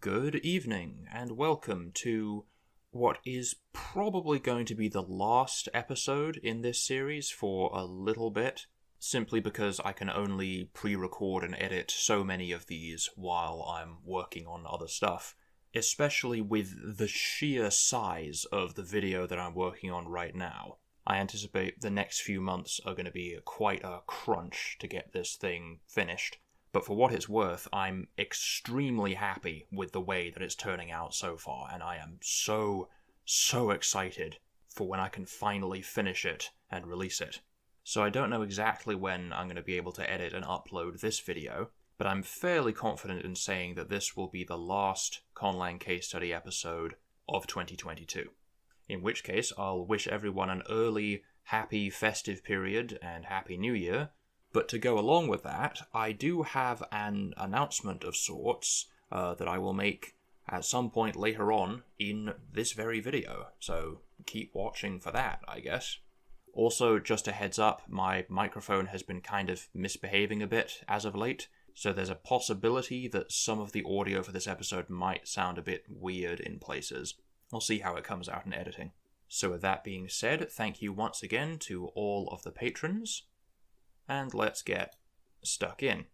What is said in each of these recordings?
Good evening, and welcome to what is probably going to be the last episode in this series for a little bit, simply because I can only pre-record and edit so many of these while I'm working on other stuff, especially with the sheer size of the video that I'm working on right now. I anticipate the next few months are going to be quite a crunch to get this thing finished. But for what it's worth, I'm extremely happy with the way that it's turning out so far, and I am so excited for when I can finally finish it and release it. So I don't know exactly when I'm going to be able to edit and upload this video, but I'm fairly confident in saying that this will be the last Conlang case study episode of 2022. In which case, I'll wish everyone an early, happy, festive period and Happy New Year. But to go along with that, I do have an announcement of sorts that I will make at some point later on in this very video, so keep watching for that, I guess. Also, just a heads up, my microphone has been kind of misbehaving a bit as of late, so there's a possibility that some of the audio for this episode might sound a bit weird in places. I'll see how it comes out in editing. So with that being said, thank you once again to all of the patrons. And let's get stuck in.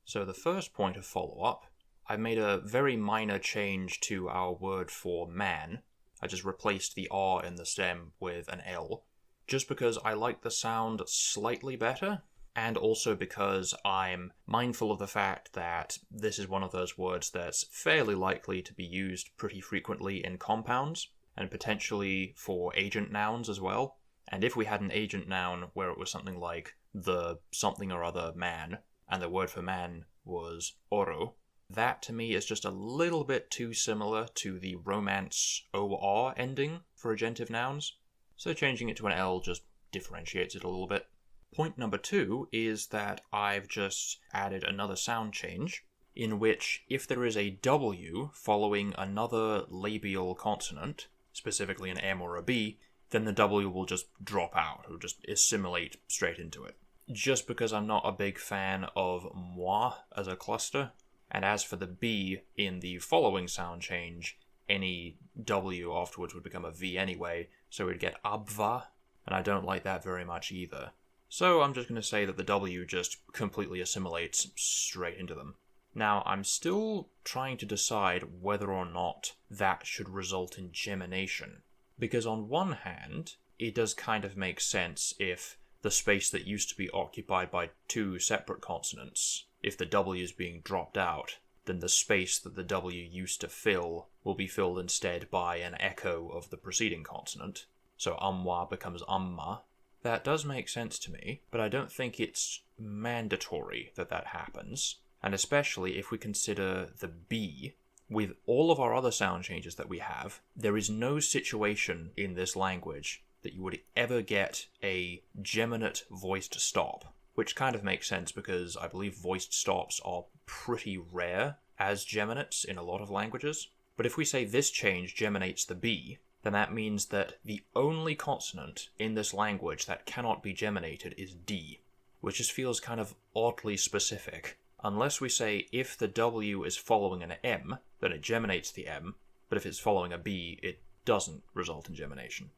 So the first point of follow-up, I made a very minor change to our word for man. I just replaced the R in the stem with an L, just because I like the sound slightly better, and also because I'm mindful of the fact that this is one of those words that's fairly likely to be used pretty frequently in compounds, and potentially for agent nouns as well. And if we had an agent noun where it was something like the something or other man, and the word for man was oro, that to me is just a little bit too similar to the Romance OR ending for agentive nouns, so changing it to an L just differentiates it a little bit. Point number 2 is that I've just added another sound change, in which if there is a W following another labial consonant, specifically an M or a B, then the W will just drop out, or just assimilate straight into it. Just because I'm not a big fan of moi as a cluster, and as for the B in the following sound change, any W afterwards would become a V anyway, so we'd get abva, and I don't like that very much either. So I'm just going to say that the W just completely assimilates straight into them. Now, I'm still trying to decide whether or not that should result in gemination. Because on one hand, it does kind of make sense if the space that used to be occupied by two separate consonants, if the W is being dropped out, then the space that the W used to fill will be filled instead by an echo of the preceding consonant. So amwa becomes amma. That does make sense to me, but I don't think it's mandatory that that happens. And especially if we consider the B. With all of our other sound changes that we have, there is no situation in this language that you would ever get a geminate voiced stop, which kind of makes sense because I believe voiced stops are pretty rare as geminates in a lot of languages. But if we say this change geminates the B, then that means that the only consonant in this language that cannot be geminated is D, which just feels kind of oddly specific. Unless we say if the W is following an M, then it geminates the M, but if it's following a B, it doesn't result in gemination.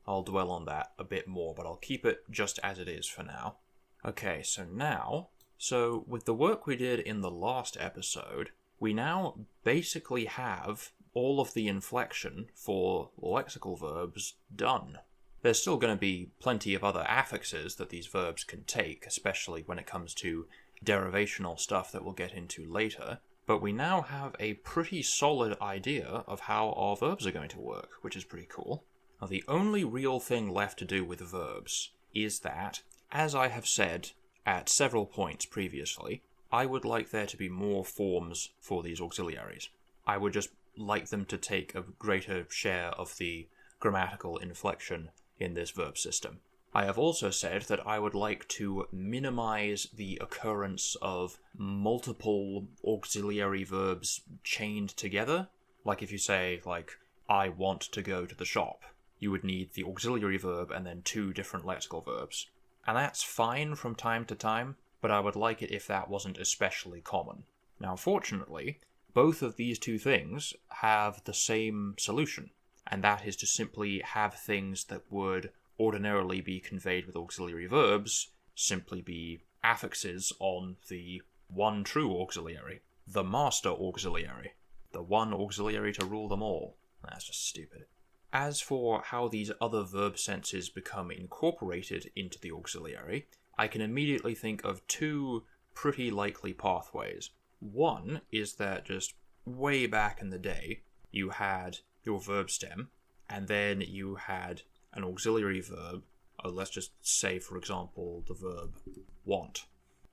I'll dwell on that a bit more, but I'll keep it just as it is for now. Okay, so with the work we did in the last episode, we now basically have all of the inflection for lexical verbs done. There's still going to be plenty of other affixes that these verbs can take, especially when it comes to derivational stuff that we'll get into later, but we now have a pretty solid idea of how our verbs are going to work, which is pretty cool. Now, the only real thing left to do with verbs is that, as I have said at several points previously, I would like there to be more forms for these auxiliaries. I would just like them to take a greater share of the grammatical inflection in this verb system. I have also said that I would like to minimize the occurrence of multiple auxiliary verbs chained together. Like if you say, I want to go to the shop, you would need the auxiliary verb and then two different lexical verbs. And that's fine from time to time, but I would like it if that wasn't especially common. Now, fortunately, both of these two things have the same solution, and that is to simply have things that would ordinarily be conveyed with auxiliary verbs simply be affixes on the one true auxiliary, the master auxiliary, the one auxiliary to rule them all. That's just stupid. As for how these other verb senses become incorporated into the auxiliary, I can immediately think of two pretty likely pathways. One is that just way back in the day, you had your verb stem, and then you had an auxiliary verb. Let's just say, for example, the verb want.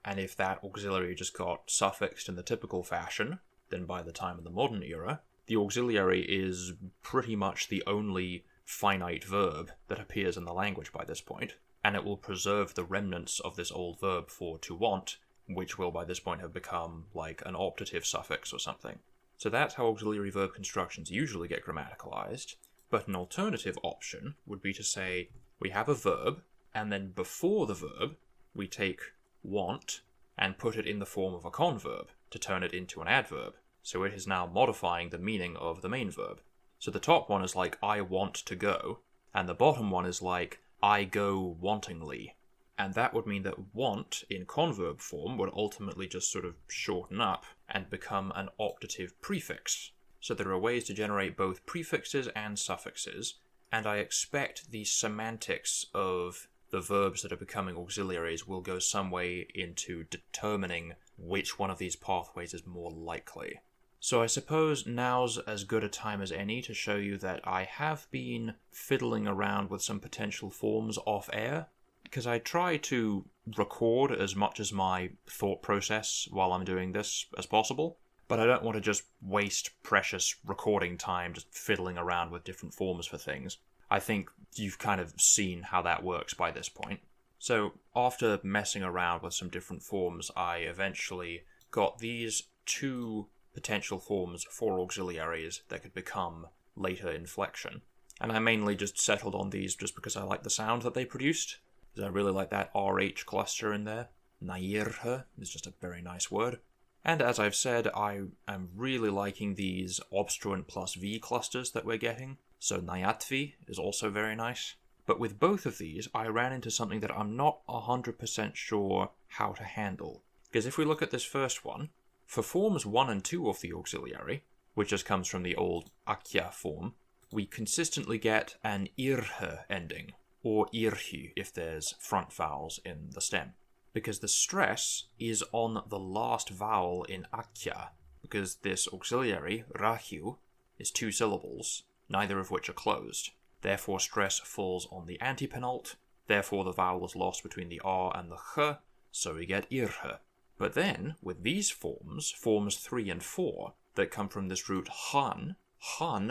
And if that auxiliary just got suffixed in the typical fashion, then by the time of the modern era, the auxiliary is pretty much the only finite verb that appears in the language by this point, and it will preserve the remnants of this old verb for to want, which will by this point have become like an optative suffix or something. So that's how auxiliary verb constructions usually get grammaticalized, but an alternative option would be to say we have a verb, and then before the verb, we take want and put it in the form of a converb to turn it into an adverb. So it is now modifying the meaning of the main verb. So the top one is like, I want to go, and the bottom one is like, I go wantingly. And that would mean that want in converb form would ultimately just sort of shorten up and become an optative prefix. So there are ways to generate both prefixes and suffixes, and I expect the semantics of the verbs that are becoming auxiliaries will go some way into determining which one of these pathways is more likely. So I suppose now's as good a time as any to show you that I have been fiddling around with some potential forms off air, because I try to record as much as my thought process while I'm doing this as possible, but I don't want to just waste precious recording time just fiddling around with different forms for things. I think you've kind of seen how that works by this point. So after messing around with some different forms, I eventually got these two potential forms for auxiliaries that could become later inflection. And I mainly just settled on these just because I like the sound that they produced. Because I really like that RH cluster in there. Nairhe is just a very nice word. And as I've said, I am really liking these obstruent plus V clusters that we're getting. So Nayatvi is also very nice. But with both of these, I ran into something that I'm not 100% sure how to handle. Because if we look at this first one, for forms 1 and 2 of the auxiliary, which just comes from the old akya form, we consistently get an irhe ending, or irhi if there's front vowels in the stem. Because the stress is on the last vowel in akya, because this auxiliary, rahyu, is 2 syllables, neither of which are closed. Therefore stress falls on the antepenult, therefore the vowel is lost between the r and the ch, so we get irhe. But then, with these forms 3 and 4, that come from this root han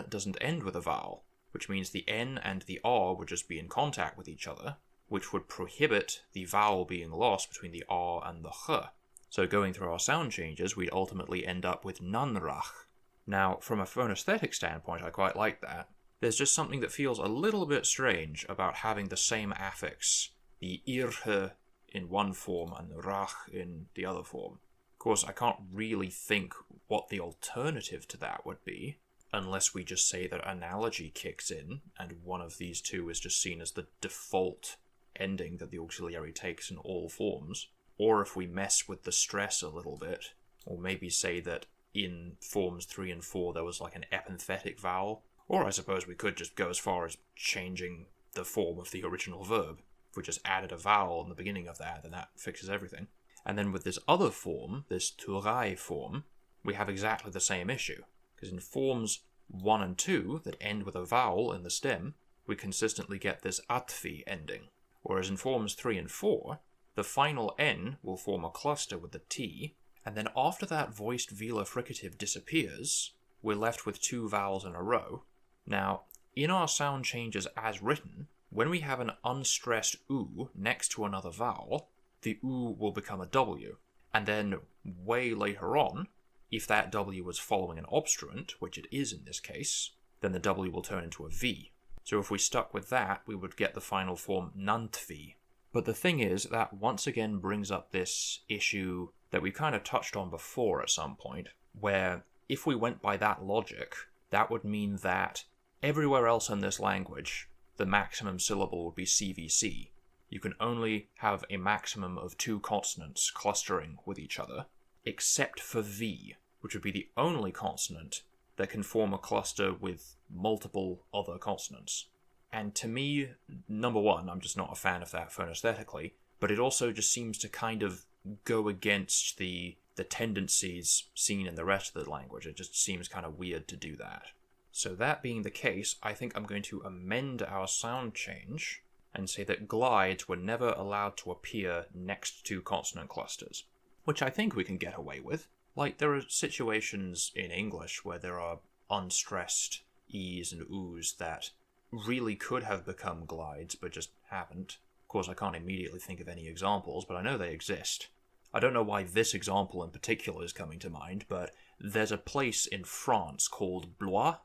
doesn't end with a vowel, which means the n and the r would just be in contact with each other, which would prohibit the vowel being lost between the r and the ch. So going through our sound changes, we'd ultimately end up with nanrach. Now, from a phonesthetic standpoint, I quite like that. There's just something that feels a little bit strange about having the same affix, the irhe in one form and the rach in the other form. Of course, I can't really think what the alternative to that would be, unless we just say that analogy kicks in, and one of these two is just seen as the default ending that the auxiliary takes in all forms, or if we mess with the stress a little bit, or maybe say that in forms 3 and 4 there was like an epenthetic vowel, or I suppose we could just go as far as changing the form of the original verb. If we just added a vowel in the beginning of that, then that fixes everything. And then with this other form, this turai form, we have exactly the same issue. Because in forms 1 and 2 that end with a vowel in the stem, we consistently get this atfi ending. Whereas in forms 3 and 4, the final n will form a cluster with the t, and then after that voiced velar fricative disappears, we're left with 2 vowels in a row. Now, in our sound changes as written, when we have an unstressed oo next to another vowel, the oo will become a w. And then, way later on, if that w was following an obstruent, which it is in this case, then the w will turn into a v. So if we stuck with that, we would get the final form nantvi. But the thing is, that once again brings up this issue that we kind of touched on before at some point, where if we went by that logic, that would mean that everywhere else in this language, the maximum syllable would be CVC. You can only have a maximum of 2 consonants clustering with each other, except for V, which would be the only consonant that can form a cluster with multiple other consonants. And to me, number one, I'm just not a fan of that phonesthetically, but it also just seems to kind of go against the tendencies seen in the rest of the language. It just seems kind of weird to do that. So that being the case, I think I'm going to amend our sound change and say that glides were never allowed to appear next to consonant clusters, which I think we can get away with. Like, there are situations in English where there are unstressed E's and U's that really could have become glides, but just haven't. Of course, I can't immediately think of any examples, but I know they exist. I don't know why this example in particular is coming to mind, but there's a place in France called Blois,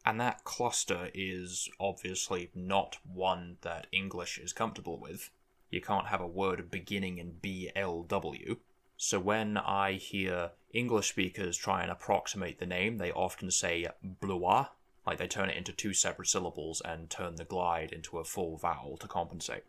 and that cluster is obviously not one that English is comfortable with. You can't have a word beginning in BLW. So when I hear English speakers try and approximate the name, they often say Blois, like they turn it into 2 separate syllables and turn the glide into a full vowel to compensate.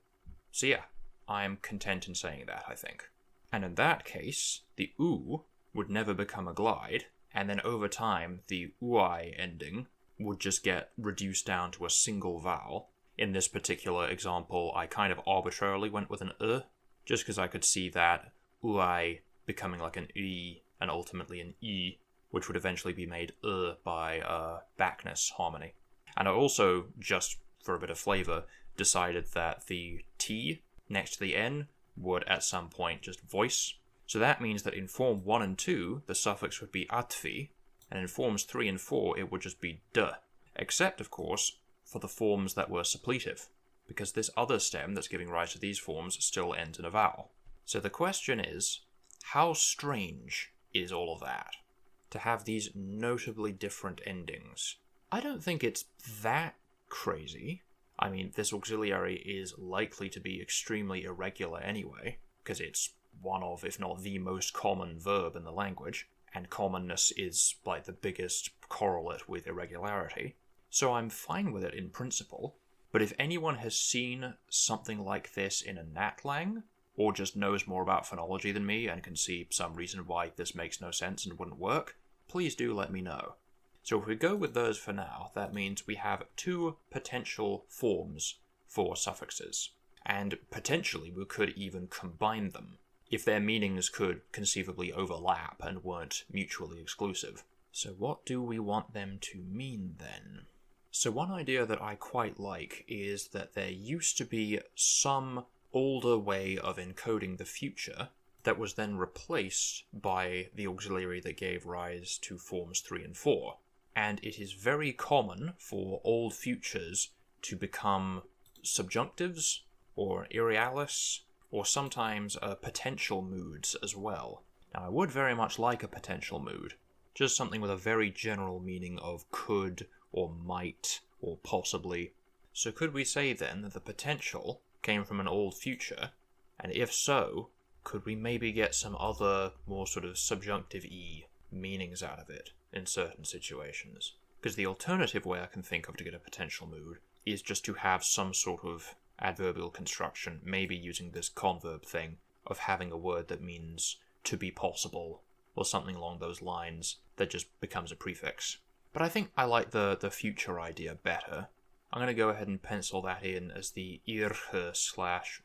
So yeah, I'm content in saying that, I think. And in that case, the U would never become a glide, and then over time, the UI ending would just get reduced down to a single vowel. In this particular example, I kind of arbitrarily went with an just because I could see that UI becoming like an E and ultimately an E, which would eventually be made by backness harmony. And I also, just for a bit of flavor, decided that the T next to the N would at some point just voice. So that means that in form 1 and 2, the suffix would be atfi, and in forms 3 and 4, it would just be d, except, of course, for the forms that were suppletive, because this other stem that's giving rise to these forms still ends in a vowel. So the question is, how strange is all of that, to have these notably different endings? I don't think it's that crazy. I mean, this auxiliary is likely to be extremely irregular anyway, because it's one of, if not the most common verb in the language, and commonness is like the biggest correlate with irregularity. So I'm fine with it in principle, but if anyone has seen something like this in a natlang, or just knows more about phonology than me and can see some reason why this makes no sense and wouldn't work, please do let me know. So if we go with those for now, that means we have 2 potential forms for suffixes, and potentially we could even combine them, if their meanings could conceivably overlap and weren't mutually exclusive. So what do we want them to mean then? So one idea that I quite like is that there used to be some older way of encoding the future that was then replaced by the auxiliary that gave rise to forms 3 and 4. And it is very common for old futures to become subjunctives, or irrealis, or sometimes potential moods as well. Now, I would very much like a potential mood, just something with a very general meaning of could, or might, or possibly. So could we say then that the potential came from an old future, and if so, could we maybe get some other, more sort of subjunctive-y meanings out of it in certain situations? Because the alternative way I can think of to get a potential mood is just to have some sort of adverbial construction, maybe using this converb thing of having a word that means to be possible, or something along those lines that just becomes a prefix. But I think I like the future idea better. I'm going to go ahead and pencil that in as the irche/rach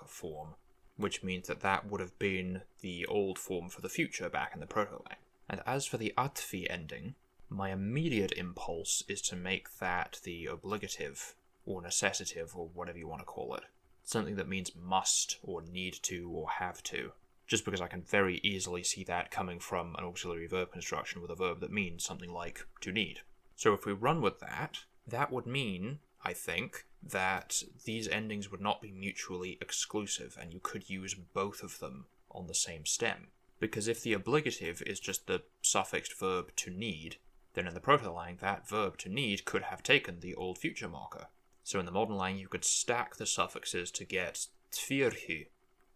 form, which means that would have been the old form for the future back in the proto-lang. And as for the atfi ending, my immediate impulse is to make that the obligative, or necessative, or whatever you want to call it. Something that means must, or need to, or have to. Just because I can very easily see that coming from an auxiliary verb construction with a verb that means something like to need. So if we run with that, that would mean, I think, that these endings would not be mutually exclusive, and you could use both of them on the same stem. Because if the obligative is just the suffixed verb to need, then in the proto-lang, that verb to need could have taken the old future marker. So in the modern lang, you could stack the suffixes to get tvirhu,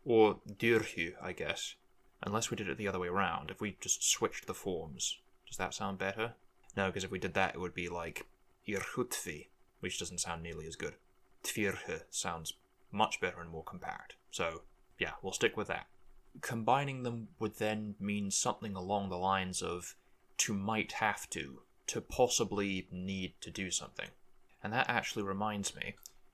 or dirhu, I guess. Unless we did it the other way around, if we just switched the forms. Does that sound better? No, because if we did that, it would be like irhutvi, which doesn't sound nearly as good. Tvirhe sounds much better and more compact. So, yeah, we'll stick with that. Combining them would then mean something along the lines of to might have to possibly need to do something. And that actually reminds me,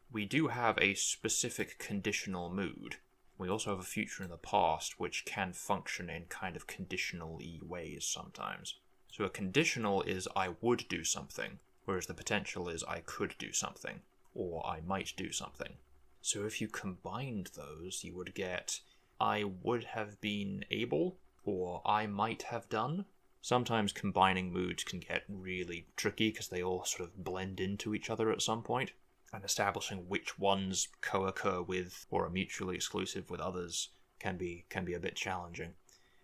we do have a specific conditional mood. We also have a future in the past, which can function in kind of conditional-y ways sometimes. So a conditional is I would do something, whereas the potential is I could do something, or I might do something. So if you combined those, you would get I would have been able, or I might have done. Sometimes combining moods can get really tricky because they all sort of blend into each other at some point, and establishing which ones co-occur with or are mutually exclusive with others can be a bit challenging.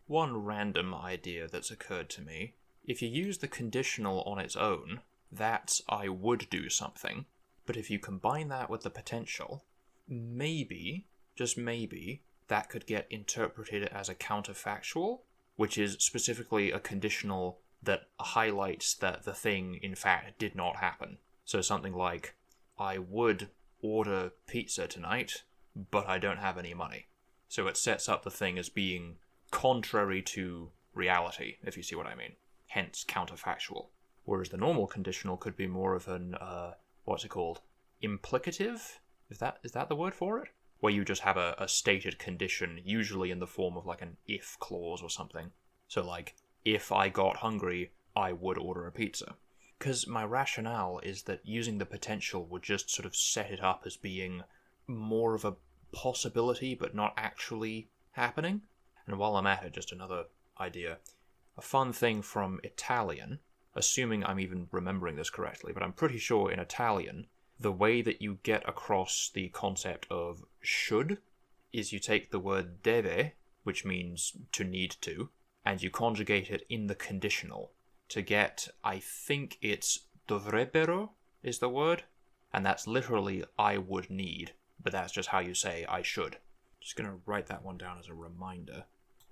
One random idea that's occurred to me, if you use the conditional on its own, that's I would do something, but if you combine that with the potential, maybe, just maybe, that could get interpreted as a counterfactual, which is specifically a conditional that highlights that the thing, in fact, did not happen. So something like, I would order pizza tonight, but I don't have any money. So it sets up the thing as being contrary to reality, if you see what I mean. Hence, counterfactual. Whereas the normal conditional could be more of an, implicative? Is that the word for it? Where you just have a stated condition, usually in the form of like an if clause or something. So like, if I got hungry, I would order a pizza. Because my rationale is that using the potential would just sort of set it up as being more of a possibility, but not actually happening. And while I'm at it, just another idea. A fun thing from Italian, assuming I'm even remembering this correctly, but I'm pretty sure in Italian, the way that you get across the concept of should is you take the word deve, which means to need to, and you conjugate it in the conditional to get, I think it's dovrebbero is the word, and that's literally I would need, but that's just how you say I should. Just going to write that one down as a reminder.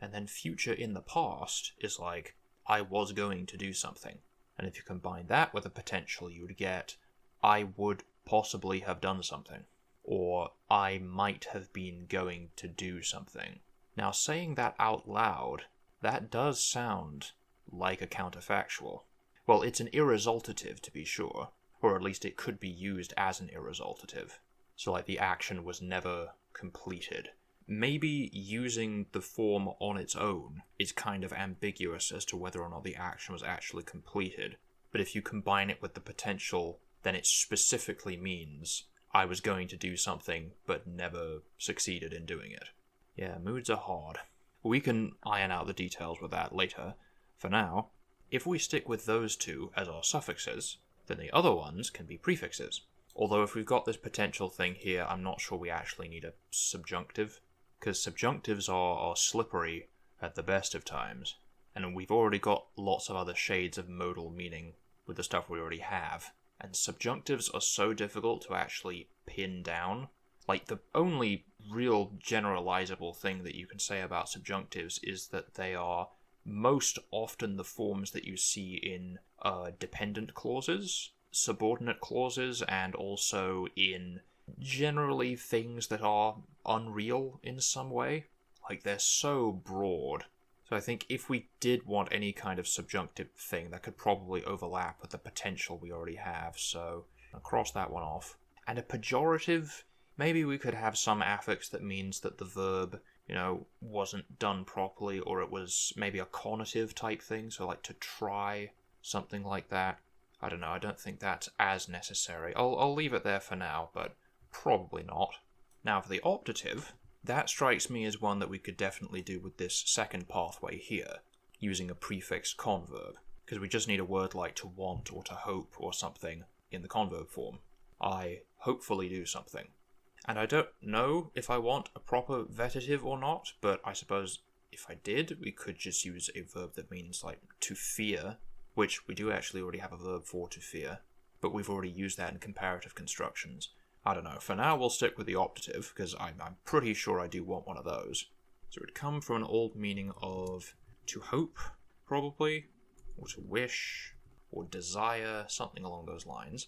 And then future in the past is like I was going to do something. And if you combine that with a potential, you would get I would possibly have done something, or I might have been going to do something. Now, saying that out loud, that does sound like a counterfactual. Well, it's an irresultative to be sure, or at least it could be used as an irresultative. So like the action was never completed. Maybe using the form on its own is kind of ambiguous as to whether or not the action was actually completed, but if you combine it with the potential, then it specifically means I was going to do something but never succeeded in doing it. Yeah, moods are hard. We can iron out the details with that later. For now, if we stick with those two as our suffixes, then the other ones can be prefixes. Although if we've got this potential thing here, I'm not sure we actually need a subjunctive, because subjunctives are slippery at the best of times, and we've already got lots of other shades of modal meaning with the stuff we already have. And subjunctives are so difficult to actually pin down. Like, the only real generalizable thing that you can say about subjunctives is that they are most often the forms that you see in dependent clauses, subordinate clauses, and also in generally things that are unreal in some way. Like, they're so broad. So I think if we did want any kind of subjunctive thing, that could probably overlap with the potential we already have, so I'll cross that one off. And a pejorative, maybe we could have some affix that means that the verb, wasn't done properly, or it was maybe a conative type thing, so like to try, something like that. I don't know, I don't think that's as necessary. I'll leave it there for now, but probably not. Now for the optative, that strikes me as one that we could definitely do with this second pathway here, using a prefix converb, because we just need a word like to want or to hope or something in the converb form. I hopefully do something. And I don't know if I want a proper vetitive or not, but I suppose if I did, we could just use a verb that means like to fear, which we do actually already have a verb for to fear, but we've already used that in comparative constructions. I don't know, for now we'll stick with the optative, because I'm pretty sure I do want one of those. So it would come from an old meaning of to hope, probably. or to wish, or desire, something along those lines.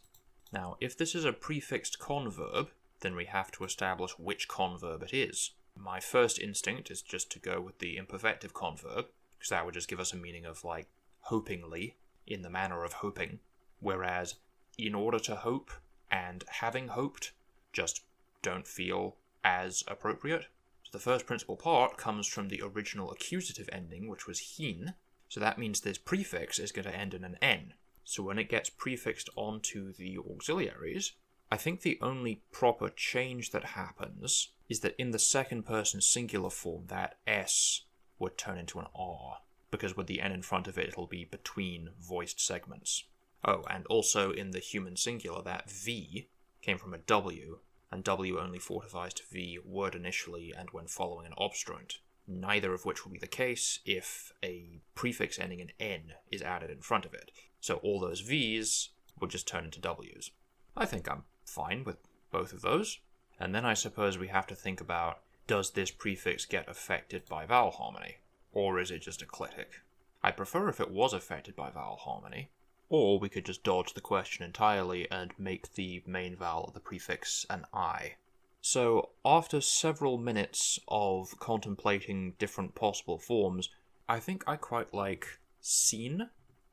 Now, if this is a prefixed converb, then we have to establish which converb it is. My first instinct is just to go with the imperfective converb, because that would just give us a meaning of, like, hopingly, in the manner of hoping, whereas in order to hope and having hoped just don't feel as appropriate. So the first principal part comes from the original accusative ending, which was hin, so that means this prefix is going to end in an n. So when it gets prefixed onto the auxiliaries, I think the only proper change that happens is that in the second person singular form, that S would turn into an R, because with the N in front of it, it'll be between voiced segments. Oh, and also in the human singular, that V came from a W, and W only fortifies to V word initially and when following an obstruent, neither of which will be the case if a prefix ending in N is added in front of it. So all those V's would just turn into W's. I think I'm fine with both of those. And then I suppose we have to think about, does this prefix get affected by vowel harmony? Or is it just eclectic? I prefer if it was affected by vowel harmony, or we could just dodge the question entirely and make the main vowel of the prefix an I. So after several minutes of contemplating different possible forms, I think I quite like seen,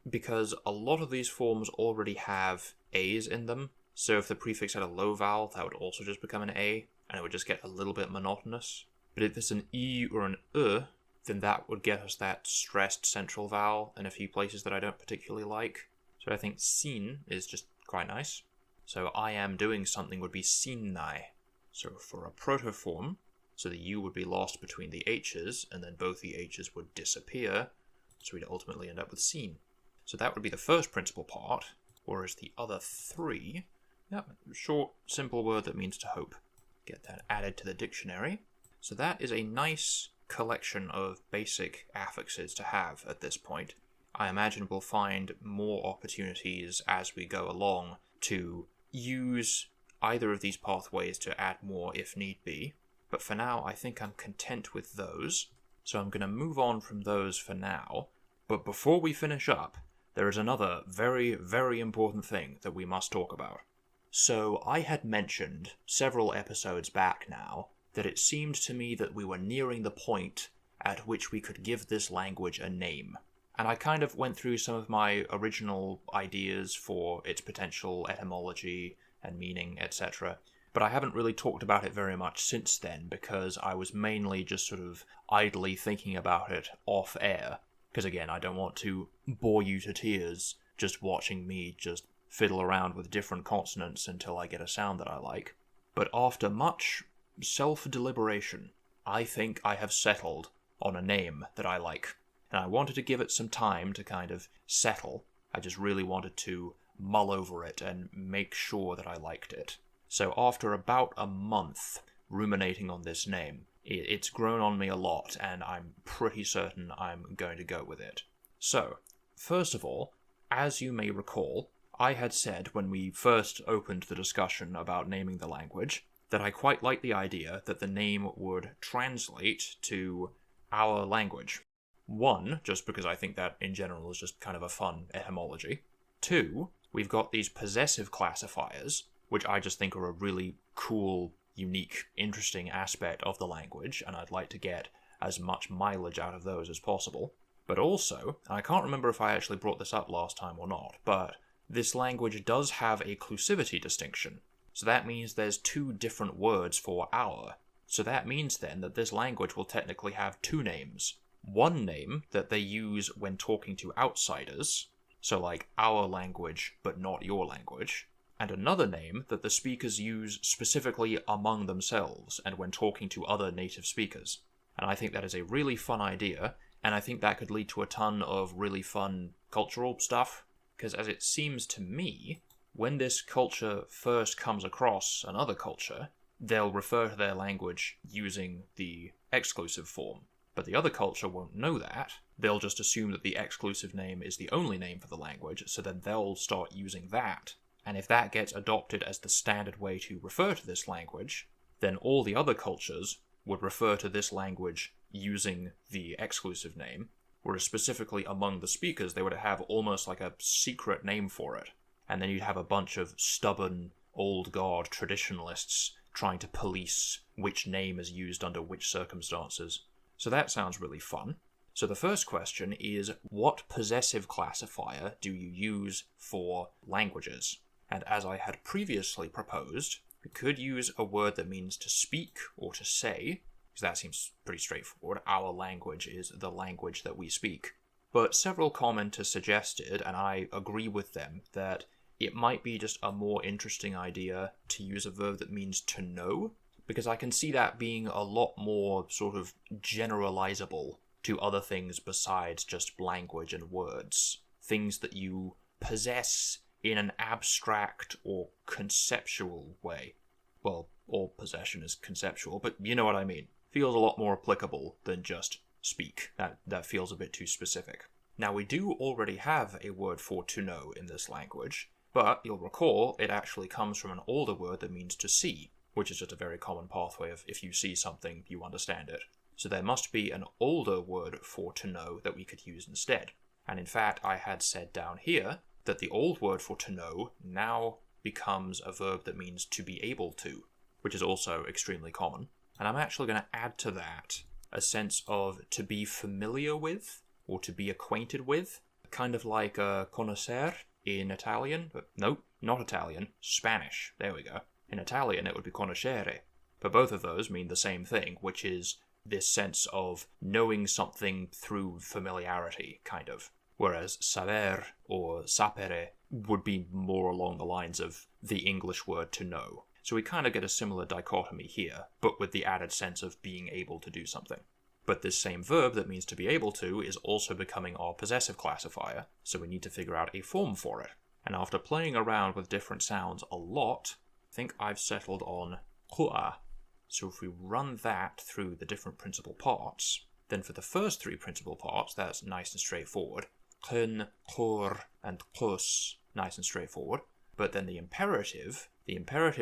because a lot of these forms already have A's in them. So if the prefix had a low vowel, that would also just become an A, and it would just get a little bit monotonous. But if it's an E or an then that would get us that stressed central vowel in a few places that I don't particularly like. So I think sin is just quite nice. So I am doing something would be sinnai. So for a protoform, so the U would be lost between the H's, and then both the H's would disappear, so we'd ultimately end up with sin. So that would be the first principal part, whereas the other three, short, simple word that means to hope. Get that added to the dictionary. So that is a nice collection of basic affixes to have at this point. I imagine we'll find more opportunities as we go along to use either of these pathways to add more if need be, but for now I think I'm content with those, so I'm going to move on from those for now. But before we finish up, there is another very, very important thing that we must talk about. So I had mentioned several episodes back now that it seemed to me that we were nearing the point at which we could give this language a name. And I kind of went through some of my original ideas for its potential etymology and meaning, etc. But I haven't really talked about it very much since then, because I was mainly just sort of idly thinking about it off air. Because again, I don't want to bore you to tears just watching me just fiddle around with different consonants until I get a sound that I like. But after much self-deliberation, I think I have settled on a name that I like. And I wanted to give it some time to kind of settle. I just really wanted to mull over it and make sure that I liked it. So after about a month ruminating on this name, it's grown on me a lot, and I'm pretty certain I'm going to go with it. So, first of all, as you may recall, I had said when we first opened the discussion about naming the language that I quite liked the idea that the name would translate to our language. One, just because I think that in general is just kind of a fun etymology. Two, we've got these possessive classifiers, which I just think are a really cool, unique, interesting aspect of the language, and I'd like to get as much mileage out of those as possible. But also, and I can't remember if I actually brought this up last time or not, but this language does have a clusivity distinction. So that means there's two different words for our. So that means then that this language will technically have two names. One name that they use when talking to outsiders, so like our language but not your language, and another name that the speakers use specifically among themselves and when talking to other native speakers. And I think that is a really fun idea, and I think that could lead to a ton of really fun cultural stuff, because as it seems to me, when this culture first comes across another culture, they'll refer to their language using the exclusive form. But the other culture won't know that. They'll just assume that the exclusive name is the only name for the language, so then they'll start using that. And if that gets adopted as the standard way to refer to this language, then all the other cultures would refer to this language using the exclusive name, whereas specifically among the speakers, they would have almost like a secret name for it. And then you'd have a bunch of stubborn, old guard traditionalists trying to police which name is used under which circumstances. So that sounds really fun. So the first question is, what possessive classifier do you use for languages? And as I had previously proposed, we could use a word that means to speak or to say, because that seems pretty straightforward. Our language is the language that we speak. But several commenters suggested, and I agree with them, that it might be just a more interesting idea to use a verb that means to know, because I can see that being a lot more sort of generalizable to other things besides just language and words. Things that you possess in an abstract or conceptual way. Well, all possession is conceptual, but you know what I mean. Feels a lot more applicable than just speak. That feels a bit too specific. Now, we do already have a word for to know in this language, but you'll recall it actually comes from an older word that means to see, which is just a very common pathway of if you see something, you understand it. So there must be an older word for to know that we could use instead. And in fact, I had said down here that the old word for to know now becomes a verb that means to be able to, which is also extremely common. And I'm actually going to add to that a sense of to be familiar with, or to be acquainted with, kind of like conoscere in Italian, but nope, not Italian, Spanish, there we go. In Italian it would be conoscere, but both of those mean the same thing, which is this sense of knowing something through familiarity, kind of. Whereas saber or sapere would be more along the lines of the English word to know. So we kind of get a similar dichotomy here, but with the added sense of being able to do something. But this same verb that means to be able to is also becoming our possessive classifier, so we need to figure out a form for it. And after playing around with different sounds a lot, I think I've settled on hua. So if we run that through the different principal parts, then for the first three principal parts, that's nice and straightforward. Kun, kur, and kus, nice and straightforward. But then the imperative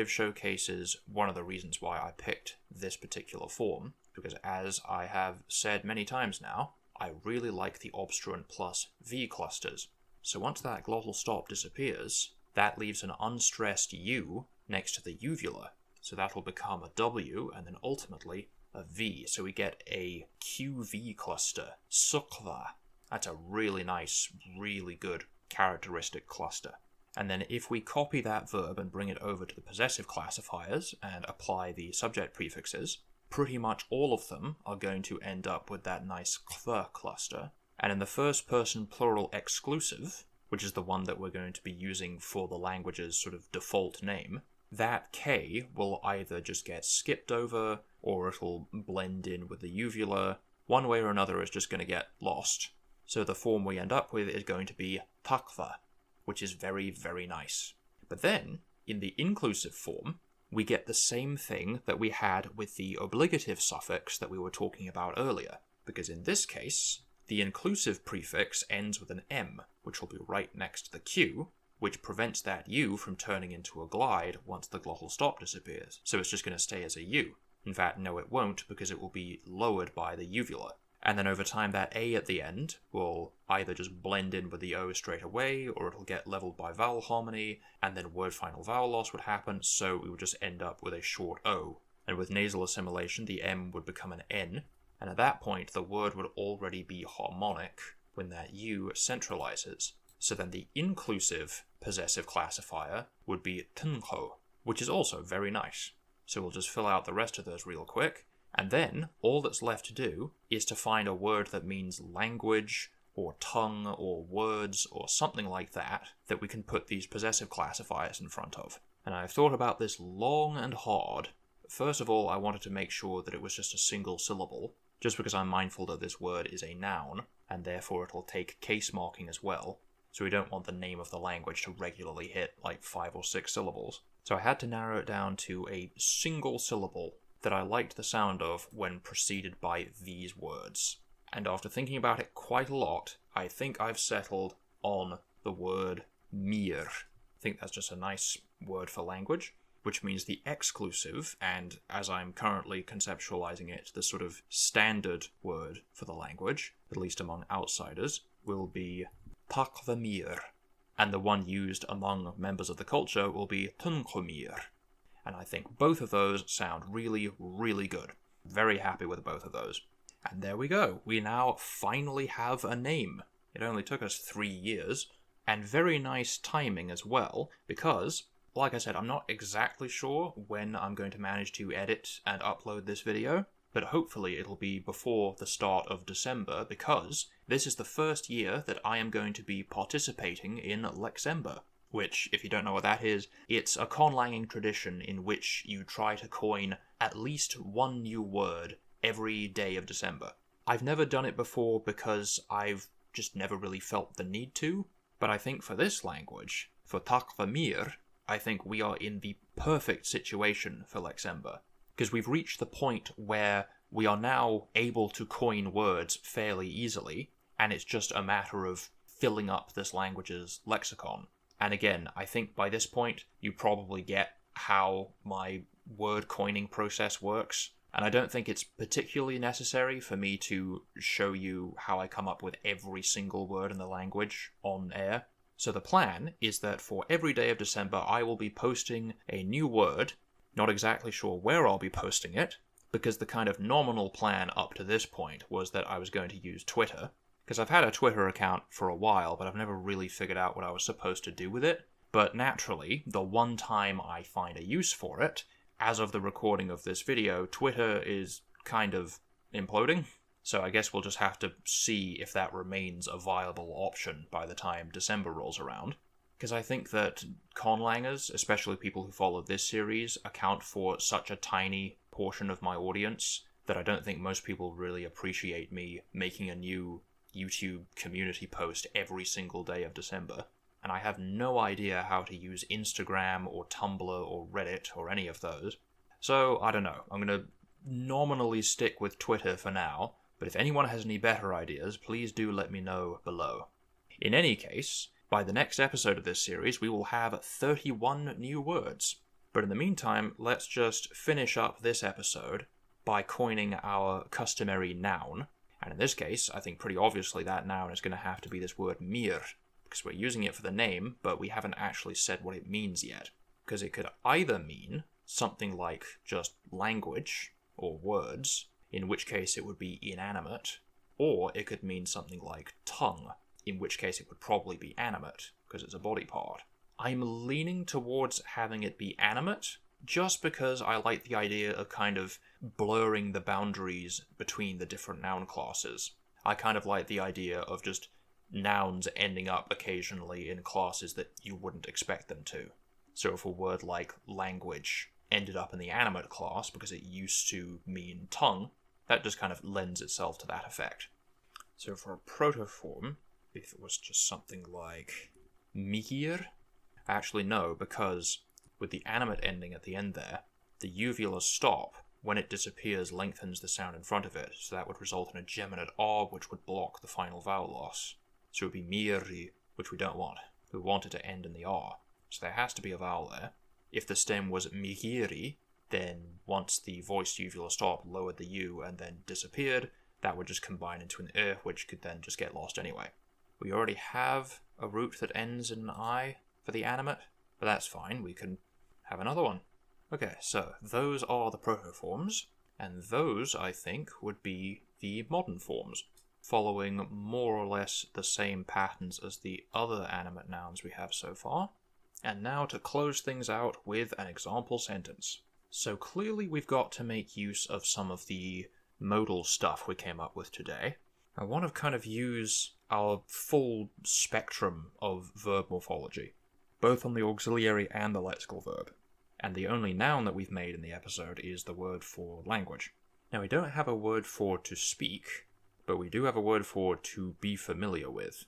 showcases one of the reasons why I picked this particular form, because as I have said many times now, I really like the obstruent plus V clusters. So once that glottal stop disappears, that leaves an unstressed U next to the uvula. So that will become a W and then ultimately a V. So we get a QV cluster, sukva. That's a really nice, really good characteristic cluster. And then if we copy that verb and bring it over to the possessive classifiers and apply the subject prefixes, pretty much all of them are going to end up with that nice kva cluster. And in the first person plural exclusive, which is the one that we're going to be using for the language's sort of default name, that K will either just get skipped over or it'll blend in with the uvula. One way or another, it's just going to get lost. So the form we end up with is going to be takva, which is very, very nice. But then, in the inclusive form, we get the same thing that we had with the obligative suffix that we were talking about earlier, because in this case, the inclusive prefix ends with an M, which will be right next to the Q, which prevents that U from turning into a glide once the glottal stop disappears. So it's just going to stay as a U. In fact, no it won't, because it will be lowered by the uvula. And then over time that A at the end will either just blend in with the O straight away, or it'll get leveled by vowel harmony, and then word final vowel loss would happen, so we would just end up with a short O. And with nasal assimilation, the M would become an N, and at that point the word would already be harmonic when that U centralizes. So then the inclusive possessive classifier would be tenho, which is also very nice. So we'll just fill out the rest of those real quick. And then, all that's left to do is to find a word that means language, or tongue, or words, or something like that we can put these possessive classifiers in front of. And I've thought about this long and hard. First of all, I wanted to make sure that it was just a single syllable, just because I'm mindful that this word is a noun, and therefore it'll take case marking as well. So we don't want the name of the language to regularly hit like 5 or 6 syllables. So I had to narrow it down to a single syllable that I liked the sound of when preceded by these words. And after thinking about it quite a lot, I think I've settled on the word mir. I think that's just a nice word for language. which means the exclusive, and as I'm currently conceptualizing it, the sort of standard word for the language, at least among outsiders, will be takvamir, and the one used among members of the culture will be tunqumir. And I think both of those sound really, really good. Very happy with both of those. And there we go. We now finally have a name. It only took us 3 years, and very nice timing as well, because, like I said, I'm not exactly sure when I'm going to manage to edit and upload this video, but hopefully it'll be before the start of December, because this is the first year that I am going to be participating in Lexemba, which, if you don't know what that is, it's a conlanging tradition in which you try to coin at least one new word every day of December. I've never done it before because I've just never really felt the need to, but I think for this language, for takvamir, I think we are in the perfect situation for Lexemba, because we've reached the point where we are now able to coin words fairly easily, and it's just a matter of filling up this language's lexicon. And again, I think by this point, you probably get how my word coining process works, and I don't think it's particularly necessary for me to show you how I come up with every single word in the language on air. So the plan is that for every day of December, I will be posting a new word. Not exactly sure where I'll be posting it, because the kind of nominal plan up to this point was that I was going to use Twitter, because I've had a Twitter account for a while, but I've never really figured out what I was supposed to do with it. But naturally, the one time I find a use for it, as of the recording of this video, Twitter is kind of imploding. So I guess we'll just have to see if that remains a viable option by the time December rolls around. Because I think that conlangers, especially people who follow this series, account for such a tiny portion of my audience that I don't think most people really appreciate me making a new YouTube community post every single day of December. And I have no idea how to use Instagram or Tumblr or Reddit or any of those. So, I don't know. I'm going to nominally stick with Twitter for now, but if anyone has any better ideas, please do let me know below. In any case, by the next episode of this series, we will have 31 new words. But in the meantime, let's just finish up this episode by coining our customary noun. And in this case, I think pretty obviously that noun is going to have to be this word mir, because we're using it for the name, but we haven't actually said what it means yet. Because it could either mean something like just language, or words, in which case it would be inanimate, or it could mean something like tongue, in which case it would probably be animate, because it's a body part. I'm leaning towards having it be animate, just because I like the idea of kind of blurring the boundaries between the different noun classes. I kind of like the idea of just nouns ending up occasionally in classes that you wouldn't expect them to. So if a word like language ended up in the animate class because it used to mean tongue, that just kind of lends itself to that effect. So for a protoform, if it was just something like migir, actually no, because with the animate ending at the end there, the uvular stop, when it disappears, lengthens the sound in front of it, so that would result in a geminate R, which would block the final vowel loss. So it would be miri, which we don't want. We want it to end in the R. So there has to be a vowel there. If the stem was migiri, then once the voiced uvular stop lowered the U and then disappeared, that would just combine into an which could then just get lost anyway. We already have a root that ends in an I for the animate, but that's fine, we can have another one. Okay, so those are the protoforms, and those, I think, would be the modern forms, following more or less the same patterns as the other animate nouns we have so far. And now to close things out with an example sentence. So clearly we've got to make use of some of the modal stuff we came up with today. I want to kind of use our full spectrum of verb morphology, both on the auxiliary and the lexical verb. And the only noun that we've made in the episode is the word for language. Now we don't have a word for to speak, but we do have a word for to be familiar with.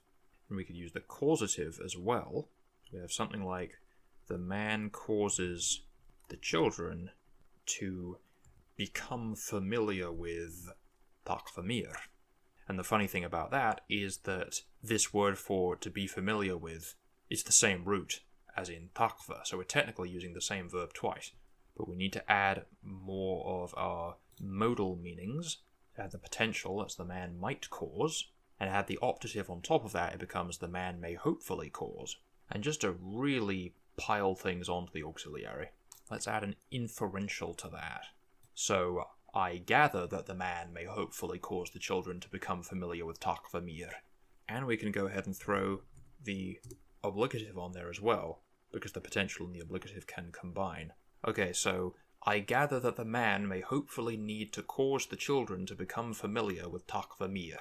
And we could use the causative as well. We have something like, the man causes the children to become familiar with takvamir. And the funny thing about that is that this word for to be familiar with is the same root as in takva, so we're technically using the same verb twice. But we need to add more of our modal meanings, add the potential, that's the man might cause, and add the optative on top of that, it becomes the man may hopefully cause. And just to really pile things onto the auxiliary, let's add an inferential to that. So, I gather that the man may hopefully cause the children to become familiar with takva mir. And we can go ahead and throw the obligative on there as well, because the potential and the obligative can combine. Okay, so I gather that the man may hopefully need to cause the children to become familiar with takva mir.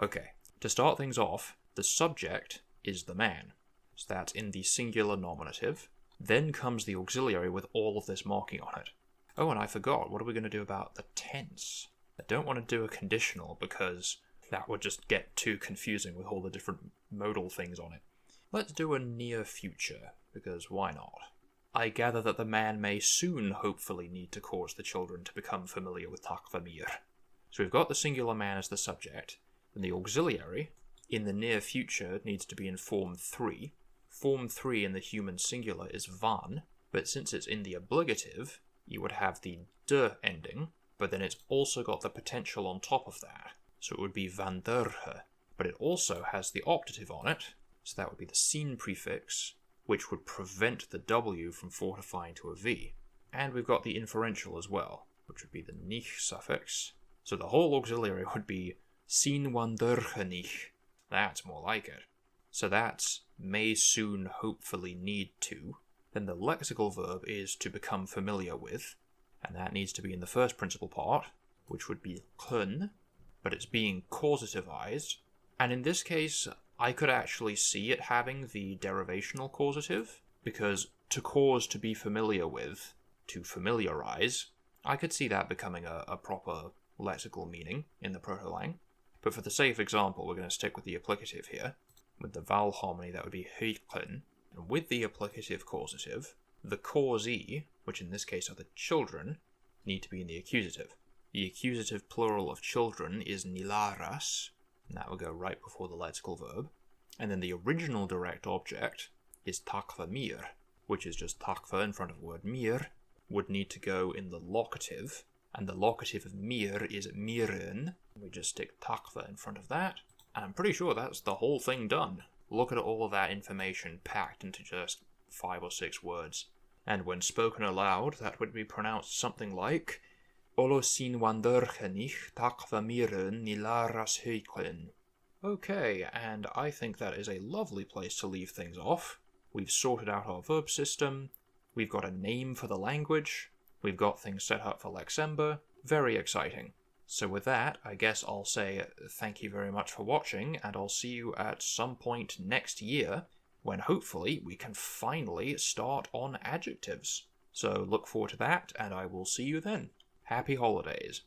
Okay, to start things off, the subject is the man. So that's in the singular nominative. Then comes the auxiliary with all of this marking on it. Oh, and I forgot, what are we going to do about the tense? I don't want to do a conditional because that would just get too confusing with all the different modal things on it. Let's do a near future, because why not? I gather that the man may soon hopefully need to cause the children to become familiar with takva mir. So we've got the singular man as the subject, and the auxiliary, in the near future, needs to be in form 3. Form 3 in the human singular is van, but since it's in the obligative, you would have the de ending, but then it's also got the potential on top of that. So it would be van derhe, but it also has the optative on it, so that would be the seen prefix, which would prevent the W from fortifying to a V. And we've got the inferential as well, which would be the nicht suffix. So the whole auxiliary would be seen wanderge nicht. That's more like it. So that's may soon hopefully need to. Then the lexical verb is to become familiar with, and that needs to be in the first principal part, which would be kun, but it's being causativized. And in this case, I could actually see it having the derivational causative, because to cause to be familiar with, to familiarize, I could see that becoming a proper lexical meaning in the proto-lang. But for the sake of example, we're going to stick with the applicative here. With the vowel harmony, that would be hyken. And with the applicative causative, the causee, which in this case are the children, need to be in the accusative. The accusative plural of children is nilaras, and that will go right before the lexical verb. And then the original direct object is takva mir, which is just takva in front of the word mir, would need to go in the locative, and the locative of mir is miren. We just stick takva in front of that, and I'm pretty sure that's the whole thing done. Look at all of that information packed into just 5 or 6 words. And when spoken aloud, that would be pronounced something like Olosin wandergenig takva miren nilaras heiklen. Okay, and I think that is a lovely place to leave things off. We've sorted out our verb system, we've got a name for the language, we've got things set up for Lexemba. Very exciting. So with that, I guess I'll say thank you very much for watching, and I'll see you at some point next year, when hopefully we can finally start on adjectives. So look forward to that, and I will see you then. Happy holidays.